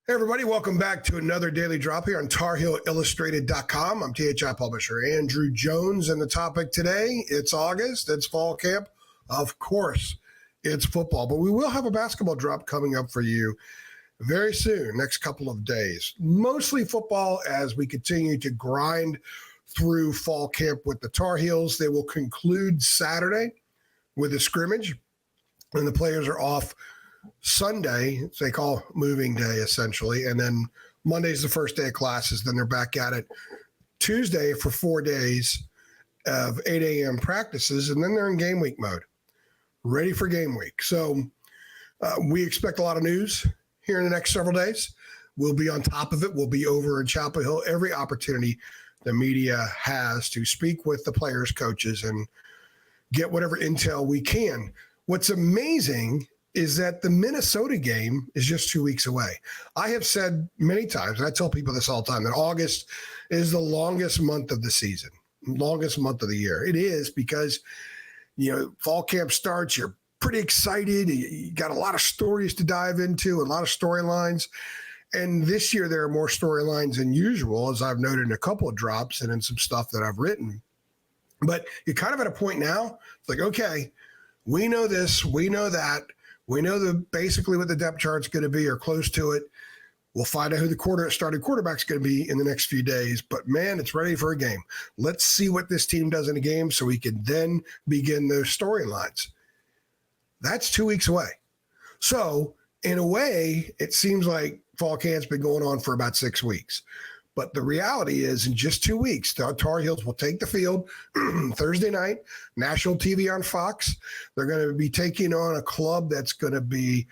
Hey everybody, welcome back to another Daily Drop here on TarHeelIllustrated.com. I'm THI publisher Andrew Jones, and the topic today, it's August, it's fall camp. Of course, it's football, but we will have a basketball drop coming up for you very soon, next couple of days. Mostly football as we continue to grind through fall camp with the Tar Heels. They will conclude Saturday with a scrimmage, and the players are off Sunday, they call moving day essentially, and then Monday's the first day of classes. Then they're back at it Tuesday for 4 days of 8 a.m. practices, and then they're in game week mode, ready for game week. So we expect a lot of news here in the next several days. We'll be on top of it. We'll be over in Chapel Hill every opportunity the media has to speak with the players, coaches, and get whatever intel we can. What's amazing is that the Minnesota game is just 2 weeks away. I have said many times, and I tell people this all the time, that August is the longest month of the season, longest month of the year. It is because, fall camp starts, you're pretty excited. You got a lot of stories to dive into, a lot of storylines. And this year there are more storylines than usual, as I've noted in a couple of drops and in some stuff that I've written. But you're kind of at a point now, it's like, okay, we know this, we know that. We know basically what the depth chart's going to be or close to it. We'll find out who the starting quarterback's going to be in the next few days. But, man, it's ready for a game. Let's see what this team does in a game so we can then begin those storylines. That's 2 weeks away. So, in a way, it seems like fall camp's been going on for about 6 weeks. But the reality is, in just 2 weeks, the Tar Heels will take the field Thursday night, national TV on Fox. They're going to be taking on a club that's going to be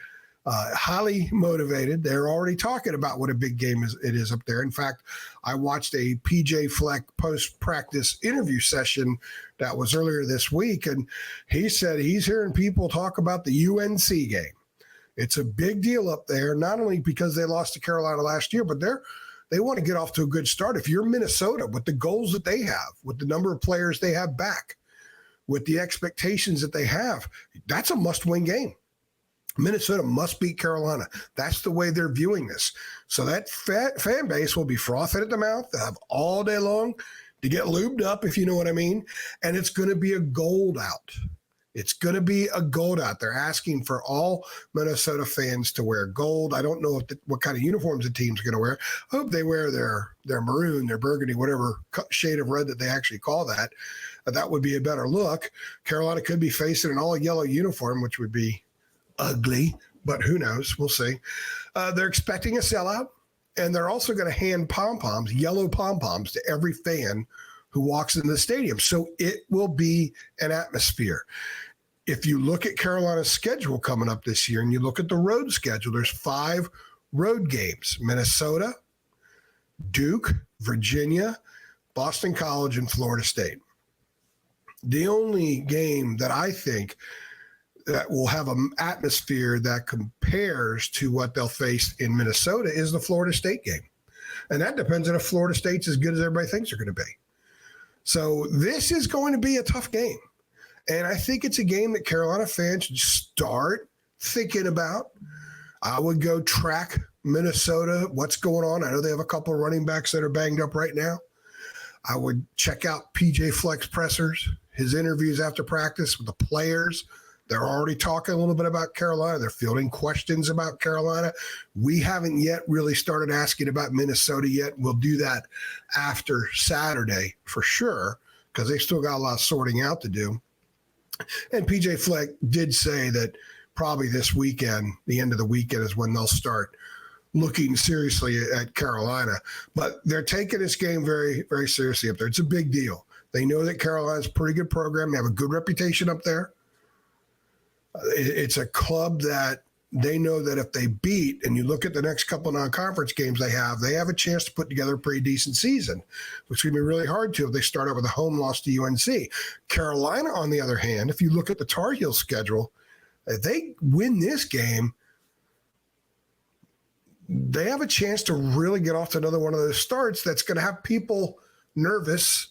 highly motivated. They're already talking about what a big game it is up there. In fact, I watched a PJ Fleck post-practice interview session that was earlier this week, and he said he's hearing people talk about the UNC game. It's a big deal up there, not only because they lost to Carolina last year, but they want to get off to a good start. If you're Minnesota, with the goals that they have, with the number of players they have back, with the expectations that they have, that's a must-win game. Minnesota must beat Carolina. That's the way they're viewing this. So that fan base will be frothing at the mouth. They'll have all day long to get lubed up, if you know what I mean. And it's going to be a gold out. It's going to be a gold out. They're asking for all Minnesota fans to wear gold. I don't know what kind of uniforms the team's going to wear. I hope they wear their maroon, their burgundy, whatever shade of red that they actually call that. That would be a better look. Carolina could be facing an all-yellow uniform, which would be ugly, but who knows? We'll see. They're expecting a sellout, and they're also going to hand pom-poms, yellow pom-poms, to every fan who walks into the stadium. So it will be an atmosphere. If you look at Carolina's schedule coming up this year and you look at the road schedule, there's 5 road games: Minnesota, Duke, Virginia, Boston College, and Florida State. The only game that I think that will have an atmosphere that compares to what they'll face in Minnesota is the Florida State game. And that depends on if Florida State's as good as everybody thinks they're going to be. So this is going to be a tough game. And I think it's a game that Carolina fans should start thinking about. I would go track Minnesota, what's going on. I know they have a couple of running backs that are banged up right now. I would check out PJ Fleck's pressers, his interviews after practice with the players. They're already talking a little bit about Carolina. They're fielding questions about Carolina. We haven't yet really started asking about Minnesota yet. We'll do that after Saturday for sure, because they still got a lot of sorting out to do. And PJ Fleck did say that probably this weekend, the end of the weekend, is when they'll start looking seriously at Carolina. But they're taking this game very, very seriously up there. It's a big deal. They know that Carolina's a pretty good program. They have a good reputation up there. It's a club that they know that if they beat, and you look at the next couple of non-conference games they have a chance to put together a pretty decent season, which would be really hard to if they start out with a home loss to UNC. Carolina, on the other hand, if you look at the Tar Heels schedule, if they win this game, they have a chance to really get off to another one of those starts that's going to have people nervous,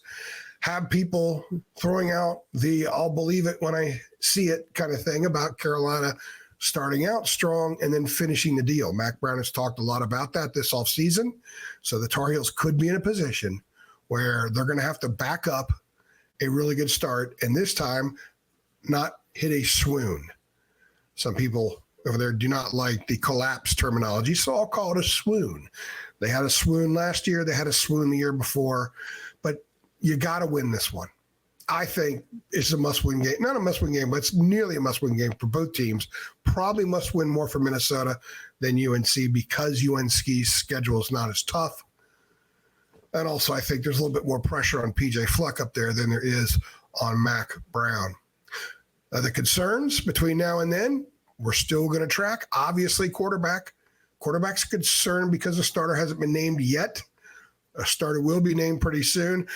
have people throwing out the I'll believe it when I see it kind of thing about Carolina starting out strong and then finishing the deal. Mac Brown has talked a lot about that this offseason. So the Tar Heels could be in a position where they're going to have to back up a really good start and this time not hit a swoon. Some people over there do not like the collapse terminology, so I'll call it a swoon. They had a swoon last year. They had a swoon the year before. But you got to win this one. I think it's a must-win game. Not a must-win game, but it's nearly a must-win game for both teams. Probably must-win more for Minnesota than UNC because UNC's schedule is not as tough. And also, I think there's a little bit more pressure on PJ Fleck up there than there is on Mac Brown. The concerns between now and then, we're still going to track. Obviously, quarterback. Quarterback's concerned because the starter hasn't been named yet. A starter will be named pretty soon.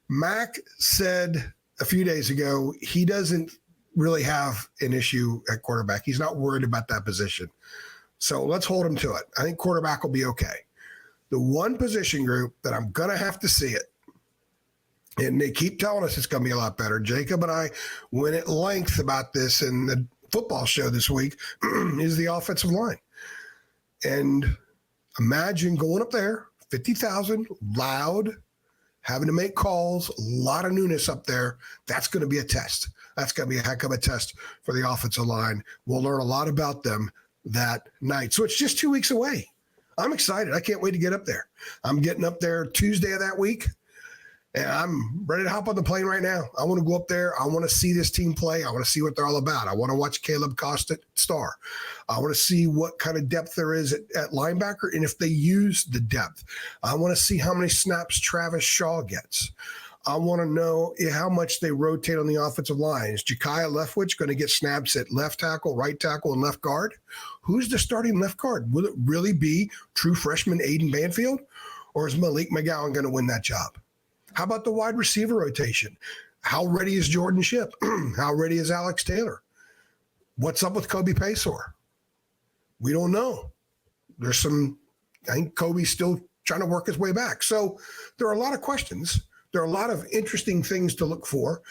Mac said a few days ago he doesn't really have an issue at quarterback. He's not worried about that position. So let's hold him to it. I think quarterback will be okay. The one position group that I'm going to have to see it, and they keep telling us it's going to be a lot better. Jacob and I went at length about this in the football show this week, is the offensive line. And imagine going up there, 50,000, loud, having to make calls, a lot of newness up there. That's going to be a test. That's going to be a heck of a test for the offensive line. We'll learn a lot about them that night. So it's just 2 weeks away. I'm excited. I can't wait to get up there. I'm getting up there Tuesday of that week, and I'm ready to hop on the plane right now. I want to go up there. I want to see this team play. I want to see what they're all about. I want to watch Caleb Costa star. I want to see what kind of depth there is at linebacker and if they use the depth. I want to see how many snaps Travis Shaw gets. I want to know how much they rotate on the offensive line. Is Jakaya Leftwich going to get snaps at left tackle, right tackle, and left guard? Who's the starting left guard? Will it really be true freshman Aiden Banfield? Or is Malik McGowan going to win that job? How about the wide receiver rotation? How ready is Jordan Shipp? How ready is Alex Taylor? What's up with Kobe Paysour? We don't know. I think Kobe's still trying to work his way back. So there are a lot of questions. There are a lot of interesting things to look for.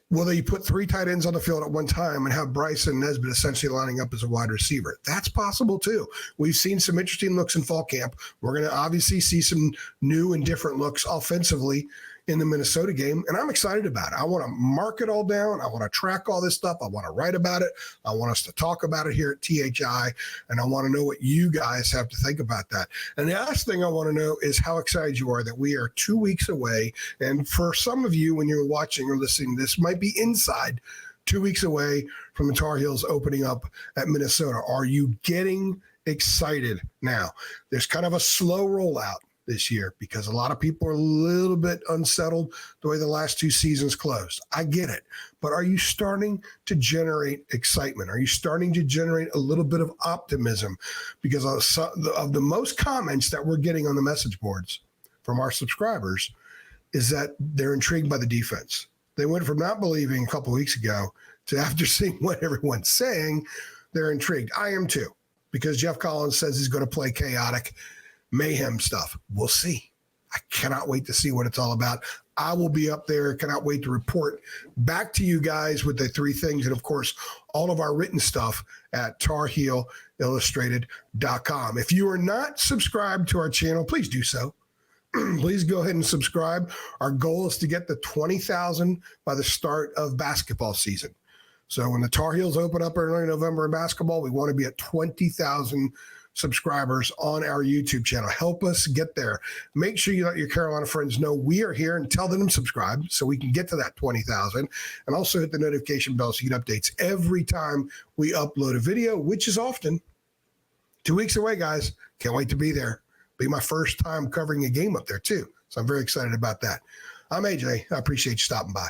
Whether you put 3 tight ends on the field at one time and have Bryce and Nesbitt essentially lining up as a wide receiver. That's possible too. We've seen some interesting looks in fall camp. We're going to obviously see some new and different looks offensively in the Minnesota game, and I'm excited about it. I want to mark it all down. I want to track all this stuff. I want to write about it. I want us to talk about it here at THI, and I want to know what you guys have to think about that. And the last thing I want to know is how excited you are that we are 2 weeks away, and for some of you, when you're watching or listening, this might be inside 2 weeks away from the Tar Heels opening up at Minnesota. Are you getting excited now? There's kind of a slow rollout this year because a lot of people are a little bit unsettled the way the last 2 seasons closed. I get it. But are you starting to generate excitement? Are you starting to generate a little bit of optimism? Because of the most comments that we're getting on the message boards from our subscribers is that they're intrigued by the defense. They went from not believing a couple weeks ago to after seeing what everyone's saying, they're intrigued. I am too, because Jeff Collins says he's going to play chaotic mayhem stuff. We'll see. I cannot wait to see what it's all about. I will be up there. Cannot wait to report back to you guys with the 3 things. And of course, all of our written stuff at TarHeelIllustrated.com. If you are not subscribed to our channel, please do so. Please go ahead and subscribe. Our goal is to get to 20,000 by the start of basketball season. So when the Tar Heels open up early November in basketball, we want to be at 20,000 subscribers on our YouTube channel. Help us get there. Make sure you let your Carolina friends know we are here and tell them to subscribe so we can get to that 20,000. And also hit the notification bell so you get updates every time we upload a video, which is often. 2 weeks away, guys. Can't wait to be there. Be my first time covering a game up there, too. So I'm very excited about that. I'm AJ. I appreciate you stopping by.